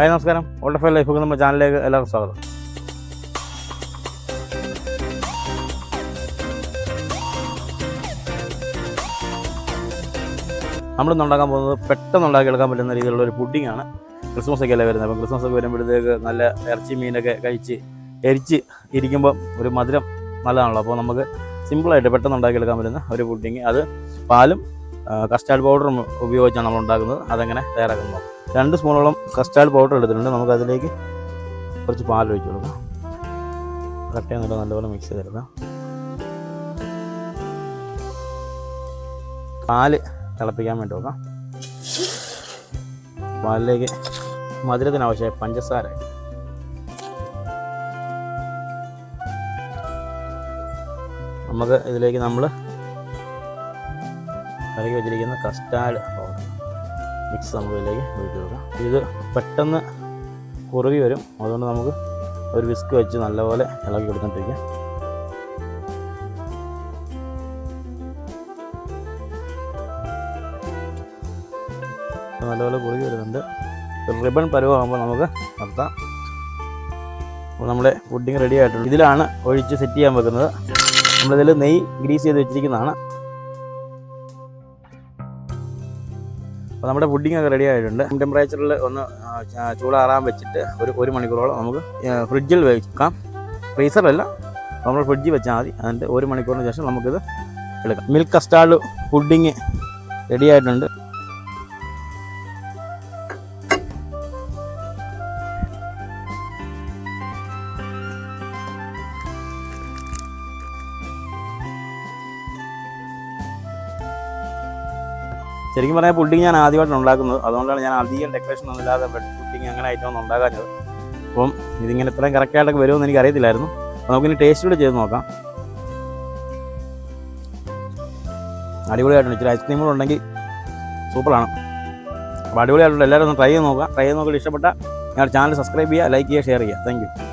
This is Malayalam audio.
ഹായ് നമസ്കാരം. വണ്ടർഫുൾ ലൈഫ് നമ്മുടെ ചാനലിലേക്ക് എല്ലാവർക്കും സ്വാഗതം. നമ്മളിന്ന് ഉണ്ടാക്കാൻ പോകുന്നത് പെട്ടെന്ന് ഉണ്ടാക്കിയെടുക്കാൻ പറ്റുന്ന രീതിയിലുള്ള ഒരു പുഡിങ്ങാണ്. ക്രിസ്മസൊക്കെ അല്ലേ വരുന്നത്. അപ്പം ക്രിസ്മസൊക്കെ വരുമ്പോഴത്തേക്ക് നല്ല ഇറച്ചി മീനൊക്കെ കഴിച്ച് എരിച്ച് ഇരിക്കുമ്പോൾ ഒരു മധുരം നല്ലതാണല്ലോ. അപ്പോൾ നമുക്ക് സിമ്പിളായിട്ട് പെട്ടെന്ന് ഉണ്ടാക്കിയെടുക്കാൻ പറ്റുന്ന ഒരു പുഡിങ്, അത് പാലും കസ്റ്റാർഡ് പൗഡറും ഉപയോഗിച്ചാണ് നമ്മൾ ഉണ്ടാക്കുന്നത്. അതെങ്ങനെ തയ്യാറാക്കുന്നത്? 2 സ്പൂണോളം കസ്റ്റാർഡ് പൗഡർ എടുത്തിട്ടുണ്ട്. നമുക്കതിലേക്ക് കുറച്ച് പാൽ ഒഴിച്ച് കൊടുക്കാം. കട്ടയെന്നിട്ട് നല്ലപോലെ മിക്സ് ചെയ്തെടുക്കാം. പാല് തിളപ്പിക്കാൻ വേണ്ടി വെക്കാം. പാലിലേക്ക് മധുരത്തിനാവശ്യമായ പഞ്ചസാര, നമുക്ക് ഇതിലേക്ക് നമ്മൾ കലക്കി വെച്ചിരിക്കുന്ന കസ്റ്റാർഡ് പൗഡർ മിക്സ് നമുക്ക് ഇതിലേക്ക് ഒഴിച്ച് കൊടുക്കാം. ഇത് പെട്ടെന്ന് കുറുകി വരും, അതുകൊണ്ട് നമുക്ക് ഒരു വിസ്ക് വെച്ച് നല്ലപോലെ ഇളക്കി കൊടുത്തോണ്ടിരിക്കാം. നല്ലപോലെ കുറുകി വരുന്നുണ്ട്. റിബൺ പരുവാകുമ്പോൾ നമുക്ക് നിർത്താം. അപ്പോൾ നമ്മുടെ പുഡിങ് റെഡി ആയിട്ടുണ്ട്. ഇതിലാണ് ഒഴിച്ച് സെറ്റ് ചെയ്യാൻ വെക്കുന്നത്. നമ്മളിതിൽ നെയ്യ് ഗ്രീസ് ചെയ്ത് വെച്ചിരിക്കുന്നതാണ്. അപ്പോൾ നമ്മുടെ പുഡിങ് ഒക്കെ റെഡി ആയിട്ടുണ്ട്. ടെമ്പറേച്ചറിൽ ഒന്ന് ചൂടാറാൻ വെച്ചിട്ട് ഒരു മണിക്കൂറോളം നമുക്ക് ഫ്രിഡ്ജിൽ വെക്കാം. ഫ്രീസറിലല്ല, നമ്മൾ ഫ്രിഡ്ജിൽ വെച്ചാൽ മതി. അതിൻ്റെ 1 മണിക്കൂറിന് ശേഷം നമുക്കിത് എടുക്കാം. മിൽക്ക് കസ്റ്റാർഡ് പുഡിങ് റെഡി ആയിട്ടുണ്ട്. ശരിക്കും പറഞ്ഞാൽ പുഡിങ് ഞാൻ ആദ്യമായിട്ടാണ് ഉണ്ടാക്കുന്നത്. അതുകൊണ്ടാണ് ഞാൻ അധികം ഡെക്കറേഷൻ ഒന്നും ഇല്ലാതെ പുഡിങ് അങ്ങനെ ഐറ്റം ഒന്നും ഉണ്ടാക്കാഞ്ഞത്. അപ്പം ഇതിങ്ങനെ ഇത്രയും കറക്റ്റായിട്ടൊക്കെ വരുമെന്ന് എനിക്ക് അറിയത്തില്ലായിരുന്നു. അപ്പോൾ നമുക്കിനി ടേസ്റ്റ് കൂടെ ചെയ്ത് നോക്കാം. അടിപൊളിയായിട്ടുണ്ട്. ഇച്ചിരി ഐസ്ക്രീം കൂടെ ഉണ്ടെങ്കിൽ സൂപ്പറാണ്. അപ്പോൾ അടിപൊളിയായിട്ടുണ്ട്. എല്ലാവരും ഒന്ന് ട്രൈ ചെയ്ത് നോക്കുക. ട്രൈ ചെയ്ത് നോക്കിയിട്ട് ഇഷ്ടപ്പെട്ടാൽ ഞങ്ങളുടെ ചാനൽ സബ്സ്ക്രൈബ് ചെയ്യുക, ലൈക്ക് ചെയ്യുക, ഷെയർ ചെയ്യുക. Thank you.